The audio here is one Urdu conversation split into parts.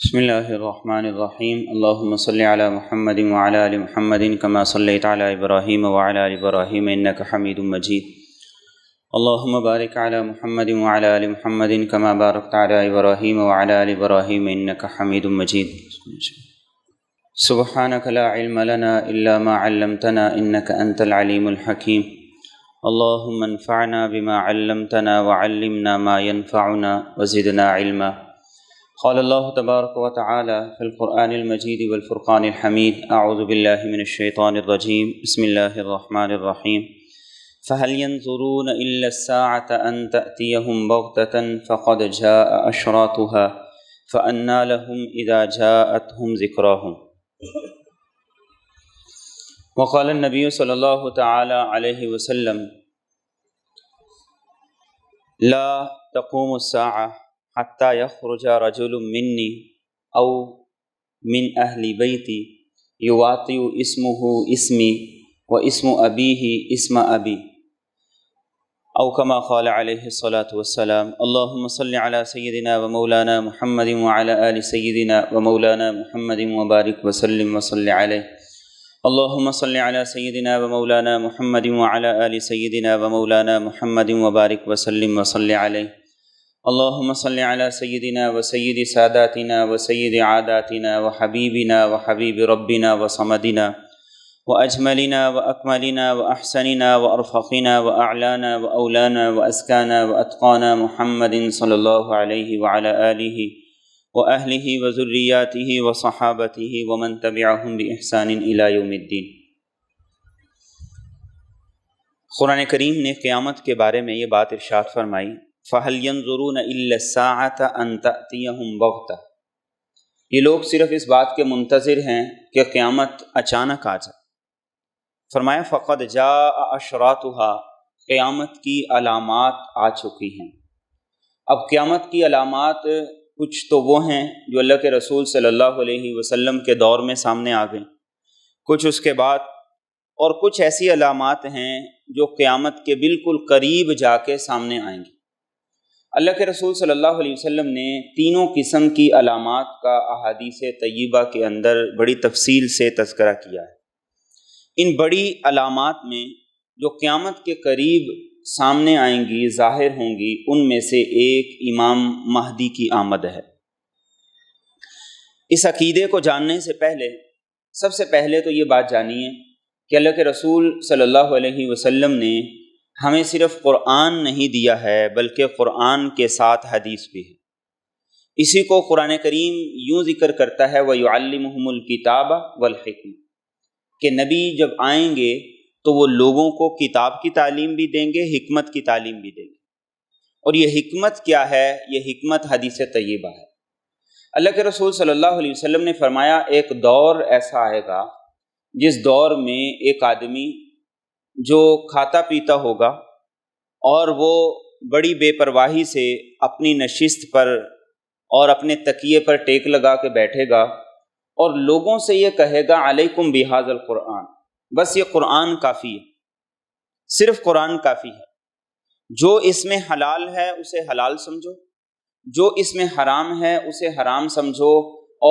بسم اللہ الرحمن الرحیم اللہم صلی علی محمد وعلی آل محمد کما صلیت علی ابراہیم وعلی آل ابراہیم انک حمید مجید اللہم بارک علی محمد وعلی آل محمد کما بارکت علی ابراہیم وعلی آل ابراہیم انک حمید مجید سبحانک لا علم لنا الا ما علمتنا انک انت العلیم الحکیم اللہم انفعنا بما علمتنا وعلمنا ما ينفعنا وزدنا علما قال اللہ تبارک و تعالی فی القرآن المجید والفرقان الحمید اعوذ باللہ من الشیطان الرجیم بسم اللہ الرحمن الرحیم فهل ينظرون الا الساعة ان تأتيهم بغتة فقد جاء اشراطها فأنى لهم اذا جاءتهم ذکراهم وقال النبی صلی اللہ تعالی علیہ وسلم لا تقوم الساعة حتى يخرج رجل مني أو من أهل بيتي يواطئ اسمه اسمي واسم أبيه اسم أبي أو كما قال عليه الصلاة والسلام اللهم صل على سيدنا ومولانا محمد وعلى آل سيدنا ومولانا محمد وبارك وسلم وصل عليه اللهم صل على سيدنا ومولانا محمد وعلى آل سيدنا ومولانا محمد وبارك وسلم وصل عليه اللهم صل على سيدنا وسيد ساداتنا وسيد عاداتنا وحبيبنا وحبيب ربنا وصمدنا وأجملنا وأكملنا وأحسننا وأرفقنا وأعلانا وأولانا وأزكانا وأتقانا محمد صلى الله عليه وعلى آله وأهله وذرياته وصحابته ومن تبعهم بإحسان إلى يوم الدين۔ قرآن کریم نے قیامت کے بارے میں یہ بات ارشاد فرمائی فَهَلْ يَنظُرُونَ إِلَّا السَّاعَةَ أَن تَأْتِيَهُمْ بَغْتَةً، یہ لوگ صرف اس بات کے منتظر ہیں کہ قیامت اچانک آ جائے۔ فرمایا فَقَدْ جَاءَ أَشْرَاطُهَا، قیامت کی علامات آ چکی ہیں۔ اب قیامت کی علامات کچھ تو وہ ہیں جو اللہ کے رسول صلی اللہ علیہ وسلم کے دور میں سامنے آ گئیں، کچھ اس کے بعد، اور کچھ ایسی علامات ہیں جو قیامت کے بالکل قریب جا کے سامنے آئیں گی۔ اللہ کے رسول صلی اللہ علیہ وسلم نے تینوں قسم کی علامات کا احادیث طیبہ کے اندر بڑی تفصیل سے تذکرہ کیا ہے۔ ان بڑی علامات میں جو قیامت کے قریب سامنے آئیں گی، ظاہر ہوں گی، ان میں سے ایک امام مہدی کی آمد ہے۔ اس عقیدے کو جاننے سے پہلے سب سے پہلے تو یہ بات جانیے کہ اللہ کے رسول صلی اللہ علیہ وسلم نے ہمیں صرف قرآن نہیں دیا ہے بلکہ قرآن کے ساتھ حدیث بھی ہے۔ اسی کو قرآن کریم یوں ذکر کرتا ہے وَيُعَلِّمُهُمُ الْكِتَابَ وَالْحِكْمَةَ کہ نبی جب آئیں گے تو وہ لوگوں کو کتاب کی تعلیم بھی دیں گے، حکمت کی تعلیم بھی دیں گے۔ اور یہ حکمت کیا ہے؟ یہ حکمت حدیث طیبہ ہے۔ اللہ کے رسول صلی اللہ علیہ وسلم نے فرمایا ایک دور ایسا آئے گا جس دور میں ایک آدمی جو کھاتا پیتا ہوگا اور وہ بڑی بے پرواہی سے اپنی نشست پر اور اپنے تکیے پر ٹیک لگا کے بیٹھے گا اور لوگوں سے یہ کہے گا علیکم بہذا القرآن، بس یہ قرآن کافی ہے، صرف قرآن کافی ہے۔ جو اس میں حلال ہے اسے حلال سمجھو، جو اس میں حرام ہے اسے حرام سمجھو،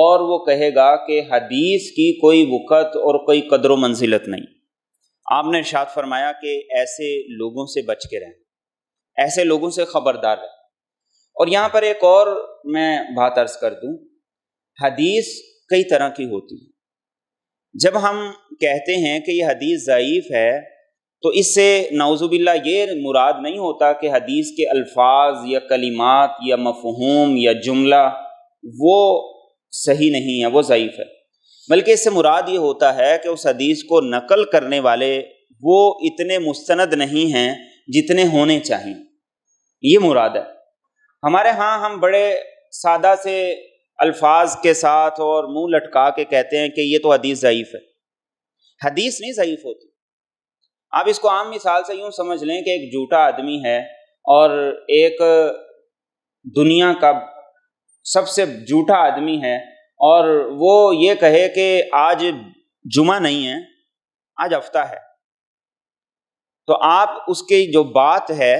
اور وہ کہے گا کہ حدیث کی کوئی وقت اور کوئی قدر و منزلت نہیں۔ آپ نے ارشاد فرمایا کہ ایسے لوگوں سے بچ کے رہیں، ایسے لوگوں سے خبردار رہیں۔ اور یہاں پر ایک اور میں بات عرض کر دوں، حدیث کئی طرح کی ہوتی ہے۔ جب ہم کہتے ہیں کہ یہ حدیث ضعیف ہے تو اس سے نعوذ باللہ یہ مراد نہیں ہوتا کہ حدیث کے الفاظ یا کلمات یا مفہوم یا جملہ وہ صحیح نہیں ہے، وہ ضعیف ہے، بلکہ اس سے مراد یہ ہوتا ہے کہ اس حدیث کو نقل کرنے والے وہ اتنے مستند نہیں ہیں جتنے ہونے چاہیے، یہ مراد ہے۔ ہمارے ہاں ہم بڑے سادہ سے الفاظ کے ساتھ اور منہ لٹکا کے کہتے ہیں کہ یہ تو حدیث ضعیف ہے۔ حدیث نہیں ضعیف ہوتی۔ آپ اس کو عام مثال سے یوں سمجھ لیں کہ ایک جھوٹا آدمی ہے اور ایک دنیا کا سب سے جھوٹا آدمی ہے اور وہ یہ کہے کہ آج جمعہ نہیں ہے، آج ہفتہ ہے، تو آپ اس کی جو بات ہے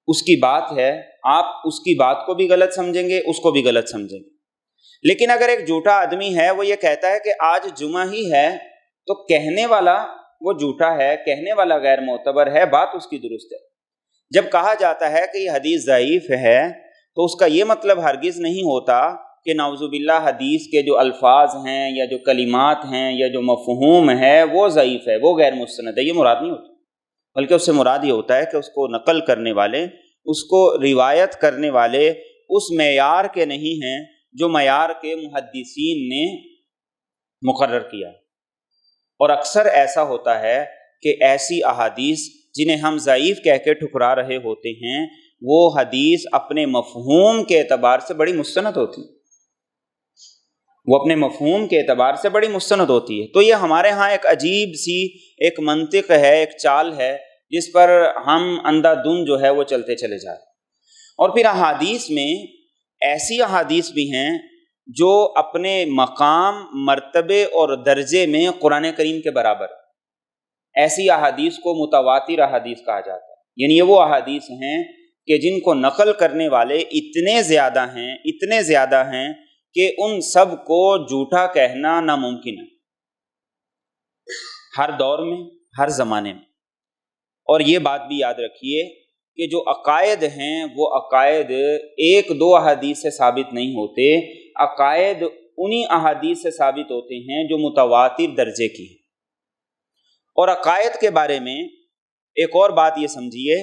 اس کی بات ہے، آپ اس کی بات کو بھی غلط سمجھیں گے، اس کو بھی غلط سمجھیں گے۔ لیکن اگر ایک جھوٹا آدمی ہے وہ یہ کہتا ہے کہ آج جمعہ ہی ہے، تو کہنے والا وہ جھوٹا ہے، کہنے والا غیر معتبر ہے، بات اس کی درست ہے۔ جب کہا جاتا ہے کہ یہ حدیث ضعیف ہے تو اس کا یہ مطلب ہرگز نہیں ہوتا کہ نعوذ باللہ حدیث کے جو الفاظ ہیں یا جو کلمات ہیں یا جو مفہوم ہے وہ ضعیف ہے، وہ غیر مستند ہے، یہ مراد نہیں ہوتا، بلکہ اس سے مراد یہ ہوتا ہے کہ اس کو نقل کرنے والے، اس کو روایت کرنے والے اس معیار کے نہیں ہیں جو معیار کے محدثین نے مقرر کیا۔ اور اکثر ایسا ہوتا ہے کہ ایسی احادیث جنہیں ہم ضعیف کہہ کے ٹھکرا رہے ہوتے ہیں وہ حدیث اپنے مفہوم کے اعتبار سے بڑی مستند ہوتی ہے، وہ اپنے مفہوم کے اعتبار سے بڑی مستند ہوتی ہے۔ تو یہ ہمارے ہاں ایک عجیب سی ایک منطق ہے، ایک چال ہے جس پر ہم اندھا دھند جو ہے وہ چلتے چلے جا رہے ہیں۔ اور پھر احادیث میں ایسی احادیث بھی ہیں جو اپنے مقام، مرتبے اور درجے میں قرآن کریم کے برابر، ایسی احادیث کو متواتر احادیث کہا جاتا ہے۔ یعنی یہ وہ احادیث ہیں کہ جن کو نقل کرنے والے اتنے زیادہ ہیں کہ ان سب کو جھوٹا کہنا ناممکن ہے، ہر دور میں، ہر زمانے میں۔ اور یہ بات بھی یاد رکھیے کہ جو عقائد ہیں وہ عقائد ایک دو احادیث سے ثابت نہیں ہوتے، عقائد انہی احادیث سے ثابت ہوتے ہیں جو متواتر درجے کی ہیں۔ اور عقائد کے بارے میں ایک اور بات یہ سمجھیے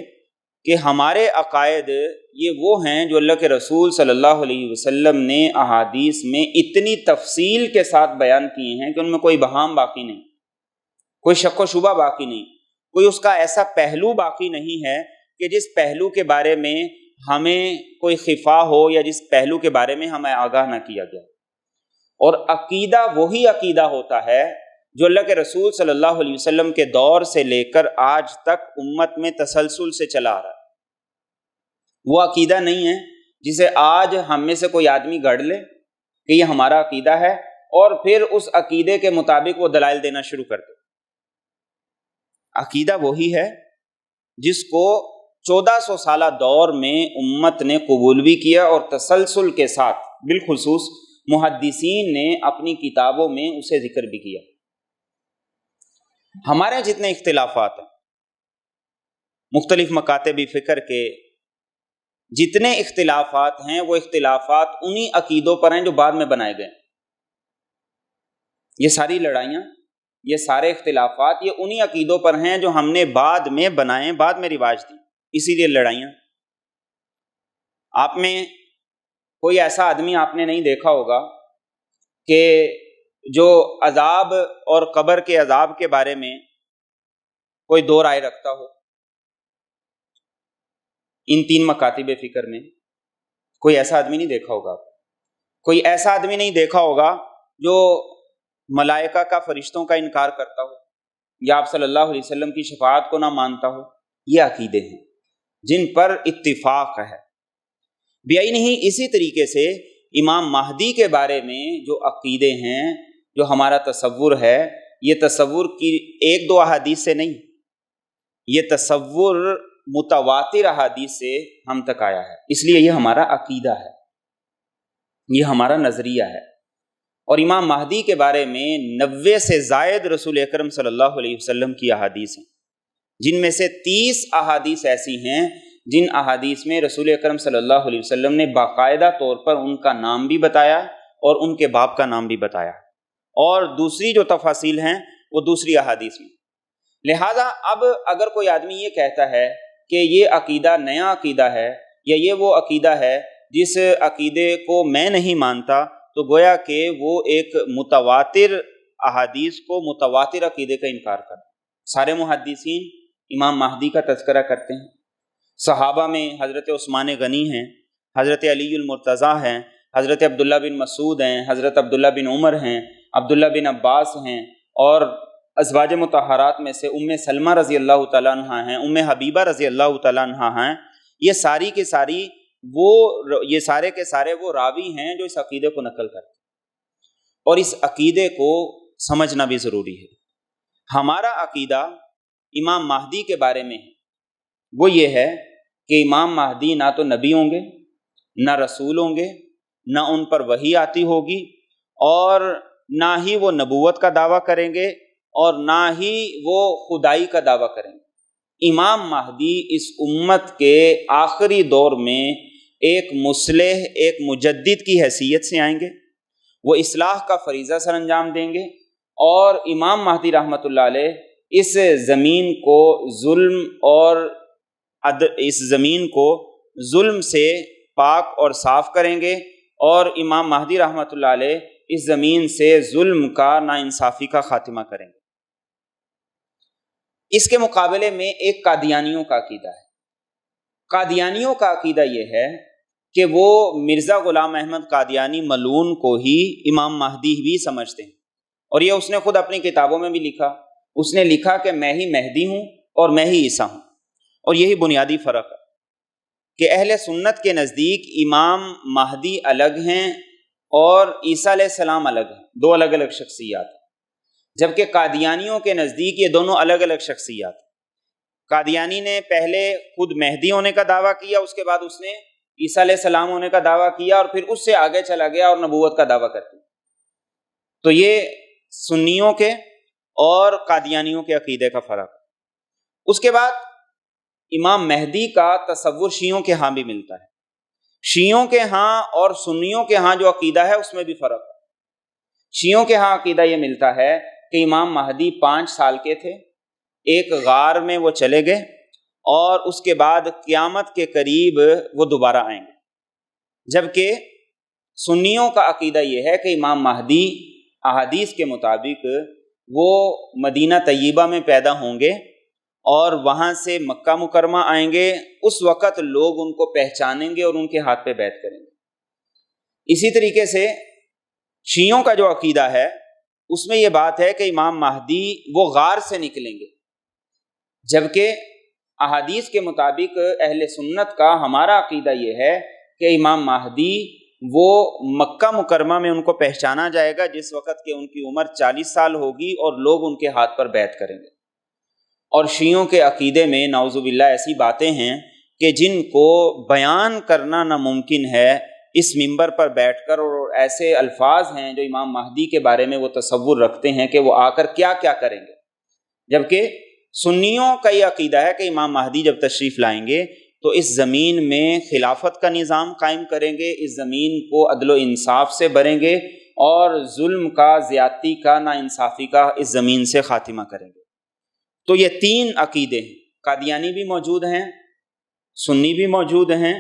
کہ ہمارے عقائد یہ وہ ہیں جو اللہ کے رسول صلی اللہ علیہ وسلم نے احادیث میں اتنی تفصیل کے ساتھ بیان کیے ہیں کہ ان میں کوئی بہام باقی نہیں، کوئی شک و شبہ باقی نہیں، کوئی اس کا ایسا پہلو باقی نہیں ہے کہ جس پہلو کے بارے میں ہمیں کوئی خفا ہو یا جس پہلو کے بارے میں ہمیں آگاہ نہ کیا گیا۔ اور عقیدہ وہی عقیدہ ہوتا ہے جو اللہ کے رسول صلی اللہ علیہ وسلم کے دور سے لے کر آج تک امت میں تسلسل سے چلا آ رہا ہے۔ وہ عقیدہ نہیں ہے جسے آج ہم میں سے کوئی آدمی گڑھ لے کہ یہ ہمارا عقیدہ ہے اور پھر اس عقیدے کے مطابق وہ دلائل دینا شروع کر دے۔ عقیدہ وہی ہے جس کو 1400 سالہ دور میں امت نے قبول بھی کیا اور تسلسل کے ساتھ بالخصوص محدثین نے اپنی کتابوں میں اسے ذکر بھی کیا۔ ہمارے جتنے اختلافات ہیں، مختلف مکاتب فکر کے جتنے اختلافات ہیں وہ اختلافات انہی عقیدوں پر ہیں جو بعد میں بنائے گئے۔ یہ ساری لڑائیاں، یہ سارے اختلافات یہ انہی عقیدوں پر ہیں جو ہم نے بعد میں بنائے، بعد میں رواج دی، اسی لیے لڑائیاں۔ آپ میں کوئی ایسا آدمی آپ نے نہیں دیکھا ہوگا کہ جو عذاب اور قبر کے عذاب کے بارے میں کوئی دو رائے رکھتا ہو۔ ان تین مکاتب فکر میں کوئی ایسا آدمی نہیں دیکھا ہوگا، کوئی ایسا آدمی نہیں دیکھا ہوگا جو ملائکہ کا، فرشتوں کا انکار کرتا ہو یا آپ صلی اللہ علیہ وسلم کی شفاعت کو نہ مانتا ہو۔ یہ عقیدے ہیں جن پر اتفاق ہے۔ بیائی نہیں، اسی طریقے سے امام مہدی کے بارے میں جو عقیدے ہیں، جو ہمارا تصور ہے، یہ تصور کی ایک دو احادیث سے نہیں، یہ تصور متواتر احادیث سے ہم تک آیا ہے، اس لیے یہ ہمارا عقیدہ ہے، یہ ہمارا نظریہ ہے۔ اور امام مہدی کے بارے میں 90 سے زائد رسول اکرم صلی اللہ علیہ وسلم کی احادیث ہیں، جن میں سے 30 احادیث ایسی ہیں جن احادیث میں رسول اکرم صلی اللہ علیہ وسلم نے باقاعدہ طور پر ان کا نام بھی بتایا اور ان کے باپ کا نام بھی بتایا، اور دوسری جو تفاصیل ہیں وہ دوسری احادیث میں۔ لہذا اب اگر کوئی آدمی یہ کہتا ہے کہ یہ عقیدہ نیا عقیدہ ہے یا یہ وہ عقیدہ ہے جس عقیدے کو میں نہیں مانتا، تو گویا کہ وہ ایک متواتر احادیث کو، متواتر عقیدے کا انکار کرتا۔ سارے محدثین امام مہدی کا تذکرہ کرتے ہیں۔ صحابہ میں حضرت عثمان غنی ہیں، حضرت علی المرتضیٰ ہیں، حضرت عبداللہ بن مسعود ہیں، حضرت عبداللہ بن عمر ہیں، عبداللہ بن عباس ہیں، اور ازواج مطہرات میں سے ام سلمہ رضی اللہ تعالیٰ عنہ ہیں، ام حبیبہ رضی اللہ تعالیٰ عنہ ہیں۔ یہ ساری کے سارے وہ راوی ہیں جو اس عقیدے کو نقل کرتے ہیں، اور اس عقیدے کو سمجھنا بھی ضروری ہے۔ ہمارا عقیدہ امام مہدی کے بارے میں ہے، وہ یہ ہے کہ امام مہدی نہ تو نبی ہوں گے، نہ رسول ہوں گے، نہ ان پر وحی آتی ہوگی، اور نہ ہی وہ نبوت کا دعویٰ کریں گے، اور نہ ہی وہ خدائی کا دعویٰ کریں گے۔ امام مہدی اس امت کے آخری دور میں ایک مصلح، ایک مجدد کی حیثیت سے آئیں گے، وہ اصلاح کا فریضہ سر انجام دیں گے، اور امام مہدی رحمۃ اللہ علیہ اس زمین کو ظلم سے پاک اور صاف کریں گے، اور امام مہدی رحمۃ اللہ علیہ اس زمین سے ظلم کا، ناانصافی کا خاتمہ کریں گے۔ اس کے مقابلے میں ایک قادیانیوں کا عقیدہ ہے۔ قادیانیوں کا عقیدہ یہ ہے کہ وہ مرزا غلام احمد قادیانی ملعون کو ہی امام مہدی بھی سمجھتے ہیں، اور یہ اس نے خود اپنی کتابوں میں بھی لکھا۔ اس نے لکھا کہ میں ہی مہدی ہوں اور میں ہی عیسیٰ ہوں، اور یہی بنیادی فرق ہے کہ اہل سنت کے نزدیک امام مہدی الگ ہیں اور عیسیٰ علیہ السلام الگ ہیں، دو الگ الگ شخصیات ہیں، جبکہ قادیانیوں کے نزدیک یہ دونوں الگ الگ شخصیات ہیں۔ قادیانی نے پہلے خود مہدی ہونے کا دعویٰ کیا، اس کے بعد اس نے عیسیٰ علیہ السلام ہونے کا دعویٰ کیا، اور پھر اس سے آگے چلا گیا اور نبوت کا دعویٰ کر دیا۔ تو یہ سنیوں کے اور قادیانیوں کے عقیدے کا فرق۔ اس کے بعد امام مہدی کا تصور شیعوں کے ہاں بھی ملتا ہے۔ شیعوں کے ہاں اور سنیوں کے ہاں جو عقیدہ ہے اس میں بھی فرق ہے۔ شیعوں کے ہاں عقیدہ یہ ملتا ہے کہ امام مہدی 5 سال کے تھے، ایک غار میں وہ چلے گئے، اور اس کے بعد قیامت کے قریب وہ دوبارہ آئیں گے، جبکہ سنیوں کا عقیدہ یہ ہے کہ امام مہدی احادیث کے مطابق وہ مدینہ طیبہ میں پیدا ہوں گے، اور وہاں سے مکہ مکرمہ آئیں گے۔ اس وقت لوگ ان کو پہچانیں گے اور ان کے ہاتھ پہ بیعت کریں گے۔ اسی طریقے سے شیعوں کا جو عقیدہ ہے اس میں یہ بات ہے کہ امام مہدی وہ غار سے نکلیں گے، جبکہ احادیث کے مطابق اہل سنت کا ہمارا عقیدہ یہ ہے کہ امام مہدی وہ مکہ مکرمہ میں ان کو پہچانا جائے گا جس وقت کہ ان کی عمر 40 سال ہوگی، اور لوگ ان کے ہاتھ پر بیعت کریں گے۔ اور شیعوں کے عقیدے میں نعوذ باللہ ایسی باتیں ہیں کہ جن کو بیان کرنا ناممکن ہے اس منبر پر بیٹھ کر، اور ایسے الفاظ ہیں جو امام مہدی کے بارے میں وہ تصور رکھتے ہیں کہ وہ آ کر کیا کیا کریں گے۔ جبکہ سنیوں کا یہ عقیدہ ہے کہ امام مہدی جب تشریف لائیں گے تو اس زمین میں خلافت کا نظام قائم کریں گے، اس زمین کو عدل و انصاف سے بھریں گے، اور ظلم کا، زیادتی کا، ناانصافی کا اس زمین سے خاتمہ کریں گے۔ تو یہ 3 عقیدے ہیں، قادیانی بھی موجود ہیں، سنی بھی موجود ہیں،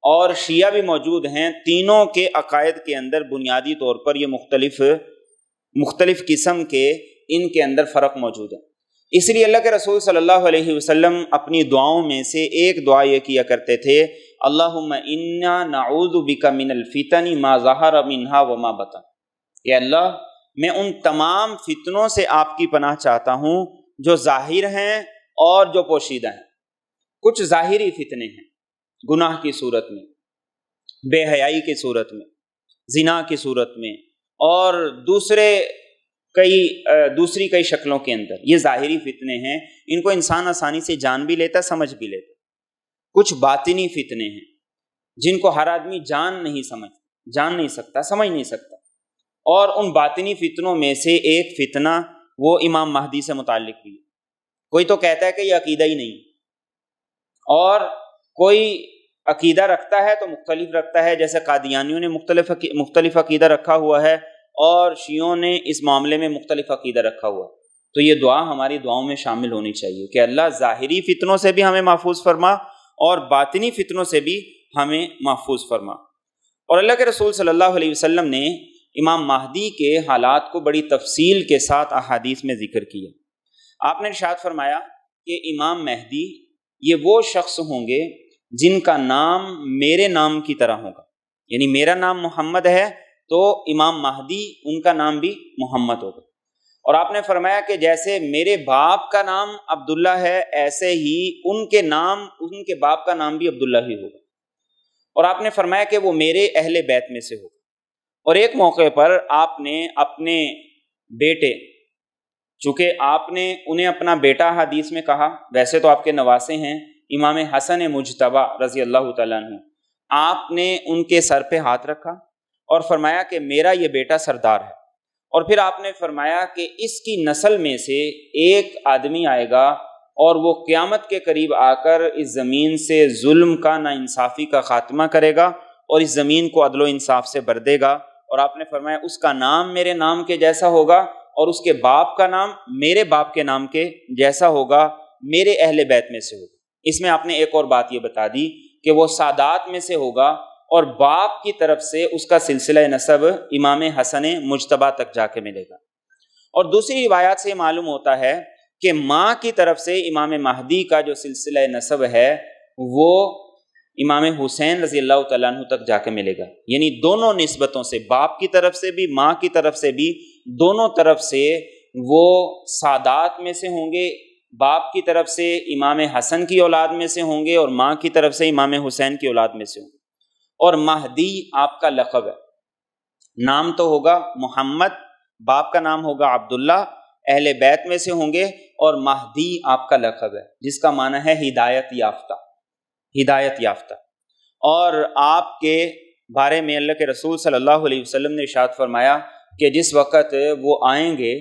اور شیعہ بھی موجود ہیں۔ تینوں کے عقائد کے اندر بنیادی طور پر یہ مختلف قسم کے ان کے اندر فرق موجود ہے۔ اس لیے اللہ کے رسول صلی اللہ علیہ وسلم اپنی دعاؤں میں سے ایک دعا یہ کیا کرتے تھے، اللہم انا نعوذ بک من الفتن ما ظہر منہا وما بطن، کہ اللہ میں ان تمام فتنوں سے آپ کی پناہ چاہتا ہوں جو ظاہر ہیں اور جو پوشیدہ ہیں۔ کچھ ظاہری فتنے ہیں، گناہ کی صورت میں، بے حیائی کی صورت میں، زنا کی صورت میں، اور دوسری کئی شکلوں کے اندر، یہ ظاہری فتنے ہیں، ان کو انسان آسانی سے جان بھی لیتا، سمجھ بھی لیتا۔ کچھ باطنی فتنے ہیں جن کو ہر آدمی جان نہیں سکتا، سمجھ نہیں سکتا، اور ان باطنی فتنوں میں سے ایک فتنہ وہ امام مہدی سے متعلق بھی ہے۔ کوئی تو کہتا ہے کہ یہ عقیدہ ہی نہیں، اور کوئی عقیدہ رکھتا ہے تو مختلف رکھتا ہے، جیسے قادیانیوں نے مختلف عقیدہ رکھا ہوا ہے، اور شیعوں نے اس معاملے میں مختلف عقیدہ رکھا ہوا ہے۔ تو یہ دعا ہماری دعاؤں میں شامل ہونی چاہیے کہ اللہ ظاہری فتنوں سے بھی ہمیں محفوظ فرما اور باطنی فتنوں سے بھی ہمیں محفوظ فرما۔ اور اللہ کے رسول صلی اللہ علیہ وسلم نے امام مہدی کے حالات کو بڑی تفصیل کے ساتھ احادیث میں ذکر کیا۔ آپ نے ارشاد فرمایا کہ امام مہدی یہ وہ شخص ہوں گے جن کا نام میرے نام کی طرح ہوگا، یعنی میرا نام محمد ہے تو امام مہدی ان کا نام بھی محمد ہوگا۔ اور آپ نے فرمایا کہ جیسے میرے باپ کا نام عبداللہ ہے، ایسے ہی ان کے باپ کا نام بھی عبداللہ ہی ہوگا۔ اور آپ نے فرمایا کہ وہ میرے اہل بیت میں سے ہوگا۔ اور ایک موقع پر آپ نے اپنے بیٹے، چونکہ آپ نے انہیں اپنا بیٹا حدیث میں کہا، ویسے تو آپ کے نواسے ہیں، امام حسن مجتبی رضی اللہ تعالیٰ عنہ، آپ نے ان کے سر پہ ہاتھ رکھا اور فرمایا کہ میرا یہ بیٹا سردار ہے۔ اور پھر آپ نے فرمایا کہ اس کی نسل میں سے ایک آدمی آئے گا اور وہ قیامت کے قریب آ کر اس زمین سے ظلم کا، ناانصافی کا خاتمہ کرے گا اور اس زمین کو عدل و انصاف سے بھر دے گا۔ اور آپ نے فرمایا اس کا نام میرے نام کے جیسا ہوگا اور اس کے باپ کا نام میرے باپ کے نام کے جیسا ہوگا، میرے اہل بیت میں سے ہوگا۔ اس میں آپ نے ایک اور بات یہ بتا دی کہ وہ سادات میں سے ہوگا اور باپ کی طرف سے اس کا سلسلہ نسب امام حسن مجتبیٰ تک جا کے ملے گا۔ اور دوسری روایات سے یہ معلوم ہوتا ہے کہ ماں کی طرف سے امام مہدی کا جو سلسلہ نسب ہے وہ امام حسین رضی اللہ تعالیٰ عنہ تک جا کے ملے گا، یعنی دونوں نسبتوں سے، باپ کی طرف سے بھی ماں کی طرف سے بھی، دونوں طرف سے وہ سادات میں سے ہوں گے، باپ کی طرف سے امام حسن کی اولاد میں سے ہوں گے اور ماں کی طرف سے امام حسین کی اولاد میں سے ہوں گے۔ اور مہدی آپ کا لقب ہے، نام تو ہوگا محمد، باپ کا نام ہوگا عبداللہ، اہل بیت میں سے ہوں گے، اور مہدی آپ کا لقب ہے جس کا معنی ہے ہدایت یافتہ، ہدایت یافتہ۔ اور آپ کے بارے میں اللہ کے رسول صلی اللہ علیہ وسلم نے ارشاد فرمایا کہ جس وقت وہ آئیں گے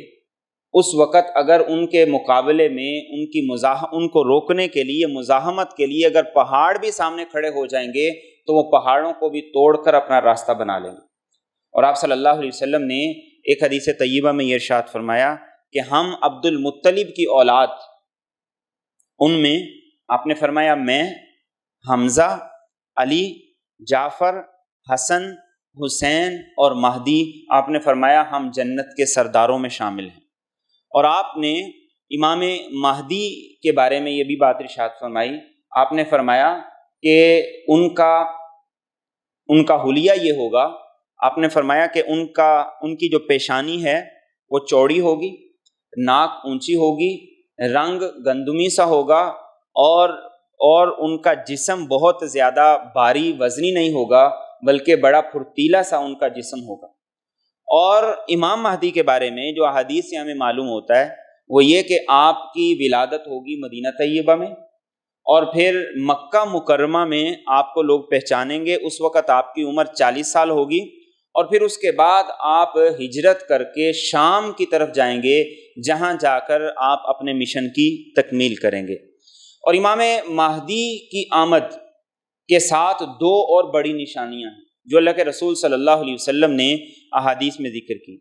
اس وقت اگر ان کے مقابلے میں ان کو روکنے کے لیے، مزاحمت کے لیے اگر پہاڑ بھی سامنے کھڑے ہو جائیں گے تو وہ پہاڑوں کو بھی توڑ کر اپنا راستہ بنا لیں گے۔ اور آپ صلی اللہ علیہ وسلم نے ایک حدیث طیبہ میں یہ ارشاد فرمایا کہ ہم عبد المطلب کی اولاد، ان میں آپ نے فرمایا میں، حمزہ، علی، جعفر، حسن، حسین اور مہدی، آپ نے فرمایا ہم جنت کے سرداروں میں شامل ہیں۔ اور آپ نے امام مہدی کے بارے میں یہ بھی بات ارشاد فرمائی، آپ نے فرمایا کہ ان کا حلیہ یہ ہوگا، آپ نے فرمایا کہ ان کی جو پیشانی ہے وہ چوڑی ہوگی، ناک اونچی ہوگی، رنگ گندمی سا ہوگا، اور ان کا جسم بہت زیادہ بھاری وزنی نہیں ہوگا بلکہ بڑا پھرتیلا سا ان کا جسم ہوگا۔ اور امام مہدی کے بارے میں جو احادیث سے ہمیں معلوم ہوتا ہے وہ یہ کہ آپ کی ولادت ہوگی مدینہ طیبہ میں، اور پھر مکہ مکرمہ میں آپ کو لوگ پہچانیں گے، اس وقت آپ کی عمر 40 سال ہوگی، اور پھر اس کے بعد آپ ہجرت کر کے شام کی طرف جائیں گے جہاں جا کر آپ اپنے مشن کی تکمیل کریں گے۔ اور امام مہدی کی آمد کے ساتھ دو اور بڑی نشانیاں ہیں جو اللہ کے رسول صلی اللہ علیہ وسلم نے احادیث میں ذکر کی۔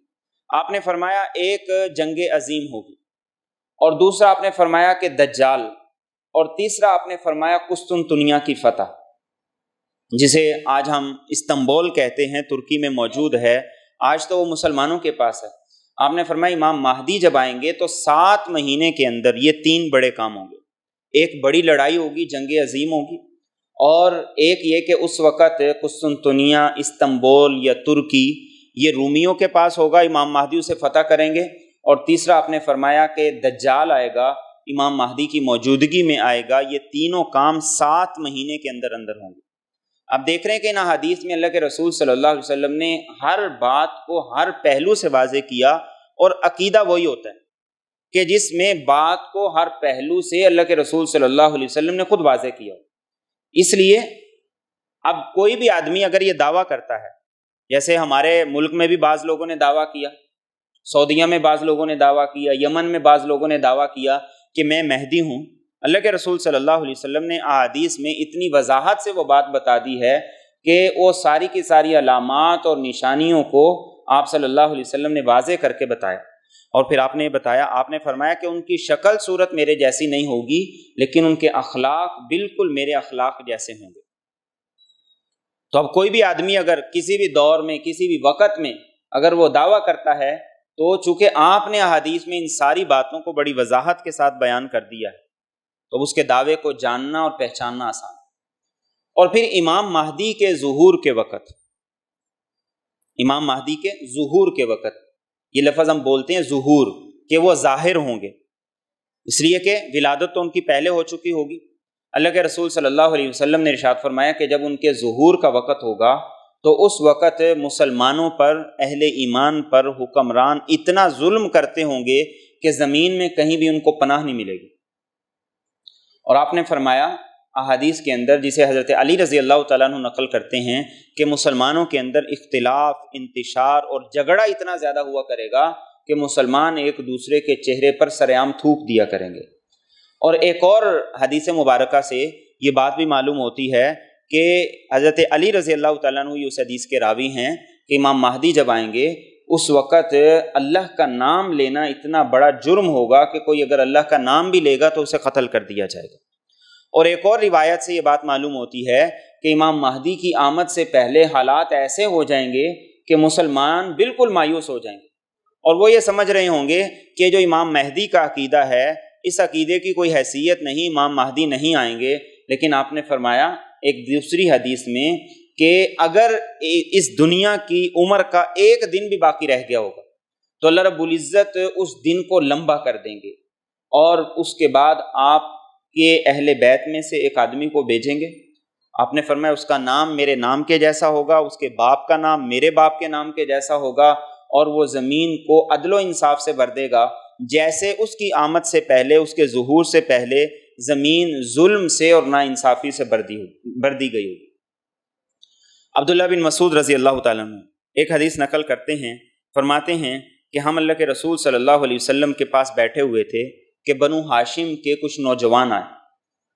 آپ نے فرمایا ایک جنگ عظیم ہوگی، اور دوسرا آپ نے فرمایا کہ دجال، اور تیسرا آپ نے فرمایا قسطنطنیہ کی فتح، جسے آج ہم استنبول کہتے ہیں، ترکی میں موجود ہے، آج تو وہ مسلمانوں کے پاس ہے۔ آپ نے فرمایا امام مہدی جب آئیں گے تو 7 مہینے کے اندر یہ 3 بڑے کام ہوں گے، ایک بڑی لڑائی ہوگی، جنگ عظیم ہوگی، اور ایک یہ کہ اس وقت قسطنطنیہ، استنبول یا ترکی یہ رومیوں کے پاس ہوگا، امام مہدی اسے فتح کریں گے، اور تیسرا آپ نے فرمایا کہ دجال آئے گا، امام مہدی کی موجودگی میں آئے گا۔ یہ تینوں کام 7 مہینے کے اندر اندر ہوں گے۔ اب دیکھ رہے ہیں کہ ان حدیث میں اللہ کے رسول صلی اللہ علیہ وسلم نے ہر بات کو ہر پہلو سے واضح کیا، اور عقیدہ وہی ہوتا ہے کہ جس میں بات کو ہر پہلو سے اللہ کے رسول صلی اللہ علیہ وسلم نے خود واضح کیا۔ اس لیے اب کوئی بھی آدمی اگر یہ دعویٰ کرتا ہے، جیسے ہمارے ملک میں بھی بعض لوگوں نے دعویٰ کیا، سعودیہ میں بعض لوگوں نے دعویٰ کیا، یمن میں بعض لوگوں نے دعویٰ کیا کہ میں مہدی ہوں، اللہ کے رسول صلی اللہ علیہ وسلم نے احادیث میں اتنی وضاحت سے وہ بات بتا دی ہے کہ وہ ساری کی ساری علامات اور نشانیوں کو آپ صلی اللہ علیہ وسلم نے واضح کر کے بتایا۔ اور پھر آپ نے بتایا، آپ نے فرمایا کہ ان کی شکل صورت میرے جیسی نہیں ہوگی، لیکن ان کے اخلاق بالکل میرے اخلاق جیسے ہوں گے۔ تو اب کوئی بھی آدمی اگر کسی بھی دور میں، کسی بھی وقت میں اگر وہ دعویٰ کرتا ہے تو چونکہ آپ نے احادیث میں ان ساری باتوں کو بڑی وضاحت کے ساتھ بیان کر دیا ہے تو اس کے دعوے کو جاننا اور پہچاننا آسان۔ اور پھر امام مہدی کے ظہور کے وقت، امام مہدی کے ظہور کے وقت، یہ لفظ ہم بولتے ہیں ظہور، کہ وہ ظاہر ہوں گے، اس لیے کہ ولادت تو ان کی پہلے ہو چکی ہوگی۔ اللہ کے رسول صلی اللہ علیہ وسلم نے ارشاد فرمایا کہ جب ان کے ظہور کا وقت ہوگا تو اس وقت مسلمانوں پر، اہل ایمان پر حکمران اتنا ظلم کرتے ہوں گے کہ زمین میں کہیں بھی ان کو پناہ نہیں ملے گی۔ اور آپ نے فرمایا احادیث کے اندر جسے حضرت علی رضی اللہ تعالیٰ عنہ نقل کرتے ہیں کہ مسلمانوں کے اندر اختلاف، انتشار اور جھگڑا اتنا زیادہ ہوا کرے گا کہ مسلمان ایک دوسرے کے چہرے پر سرعام تھوک دیا کریں گے۔ اور ایک اور حدیث مبارکہ سے یہ بات بھی معلوم ہوتی ہے کہ حضرت علی رضی اللہ تعالیٰ عنہ اس حدیث کے راوی ہیں کہ امام مہدی جب آئیں گے اس وقت اللہ کا نام لینا اتنا بڑا جرم ہوگا کہ کوئی اگر اللہ کا نام بھی لے گا تو اسے قتل کر دیا جائے گا۔ اور ایک اور روایت سے یہ بات معلوم ہوتی ہے کہ امام مہدی کی آمد سے پہلے حالات ایسے ہو جائیں گے کہ مسلمان بالکل مایوس ہو جائیں گے، اور وہ یہ سمجھ رہے ہوں گے کہ جو امام مہدی کا عقیدہ ہے اس عقیدے کی کوئی حیثیت نہیں، امام مہدی نہیں آئیں گے۔ لیکن آپ نے فرمایا ایک دوسری حدیث میں کہ اگر اس دنیا کی عمر کا ایک دن بھی باقی رہ گیا ہوگا تو اللہ رب العزت اس دن کو لمبا کر دیں گے، اور اس کے بعد آپ کے اہل بیت میں سے ایک آدمی کو بھیجیں گے۔ آپ نے فرمایا اس کا نام میرے نام کے جیسا ہوگا، اس کے باپ کا نام میرے باپ کے نام کے جیسا ہوگا، اور وہ زمین کو عدل و انصاف سے بھر دے گا جیسے اس کی آمد سے پہلے، اس کے ظہور سے پہلے زمین ظلم سے اور ناانصافی سے بھر دی گئی ہوگی۔ عبداللہ بن مسعود رضی اللہ تعالیٰ عنہ ایک حدیث نقل کرتے ہیں، فرماتے ہیں کہ ہم اللہ کے رسول صلی اللہ علیہ وسلم کے پاس بیٹھے ہوئے تھے کہ بنو ہاشم کے کچھ نوجوان آئے،